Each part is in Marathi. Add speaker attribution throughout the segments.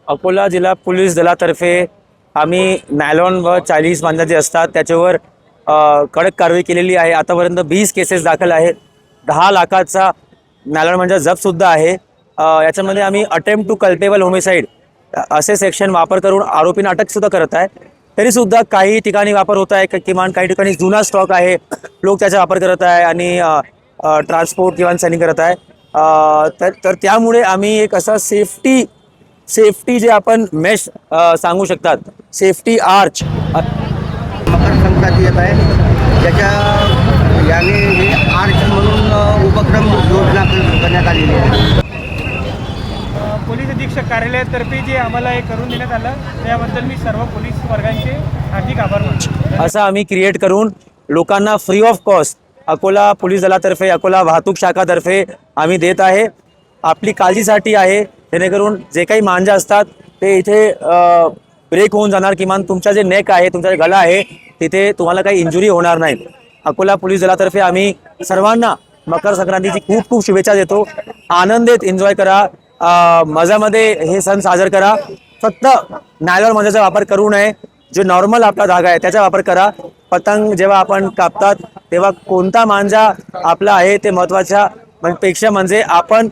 Speaker 1: अकोला जिल्हा पोलीस दलातर्फे आम्ही नायलॉन व चायनीज मांजा जे असतात त्याच्यावर कडक कारवाई केलेली आहे। आतापर्यंत 20 केसेस दाखल आहेत। 10 लाखाचा नायलॉन मांजा जप्तसुद्धा आहे। याच्यामध्ये आम्ही अटेम्प्ट टू कल्पेबल होमिसाइड असे सेक्शन वापर करून आरोपींना अटकसुद्धा करत आहे। तरीसुद्धा काही ठिकाणी वापर होत आहे, किमान काही ठिकाणी जुना स्टॉक आहे, लोक त्याचा वापर करत आहे आणि ट्रान्सपोर्ट किंवा सेलिंग करत आहे। तर त्यामुळे आम्ही एक असा सेफ्टी जे आपण मेश सांगू शकतात, सेफ्टी आर्च
Speaker 2: मकर संक्रांती येत आहे, त्याच्या याने हे आर्च म्हणून उपक्रम योजना करण्यात आलेली आहे।
Speaker 3: पोलीस अधीक्षक कार्यालयातर्फे जे आम्हाला हे करून देण्यात आलं त्याबद्दल मी सर्व पोलीस वर्गांचे हार्दिक आभार मानतो।
Speaker 1: असं आम्ही क्रिएट करून लोकांना free of cost Akola police दलातर्फे, अकोला वाहतूक शाखातर्फे आम्ही देत आहे। आपली काळजीसाठी आहे, जेणेकरून जे काही मांजा असतात ते इथे ब्रेक होऊन जाणार, किमान तुमचा जे नेक आहे, तुमचा जे गळा आहे तिथे तुम्हाला काही इंजुरी होणार नाही। अकोला पोलीस दलातर्फे आम्ही सर्वांना मकर संक्रांतीची खूप खूप शुभेच्छा देतो। आनंदित एन्जॉय करा, मजामध्ये हे सण साजरा करा। फक्त नायलॉन मांजाचा वापर करू नये, जो नॉर्मल आपला धागा आहे त्याचा वापर करा। पतंग जेव्हा आपण कापतात तेव्हा कोणता मांजा आपला आहे ते महत्त्वाच्या पेक्षा म्हणजे आपण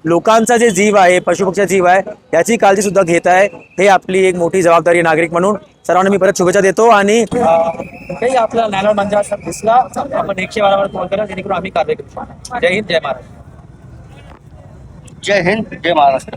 Speaker 1: लोकांचा जे जीव आहे, पशुपक्षीचा जीव आहे, याची काळजी सुद्धा घेत आहे। हे आपली एक मोठी जबाबदारी नागरिक म्हणून सर्वांना मी परत शुभेच्छा देतो। आणि काही आपला नायलॉन मांजा दिसला आपण 112 वर कॉल करा, जेणेकरून आम्ही कारवाई करू शकतो। जय हिंद, जय महाराष्ट्र।
Speaker 2: जय हिंद, जय महाराष्ट्र।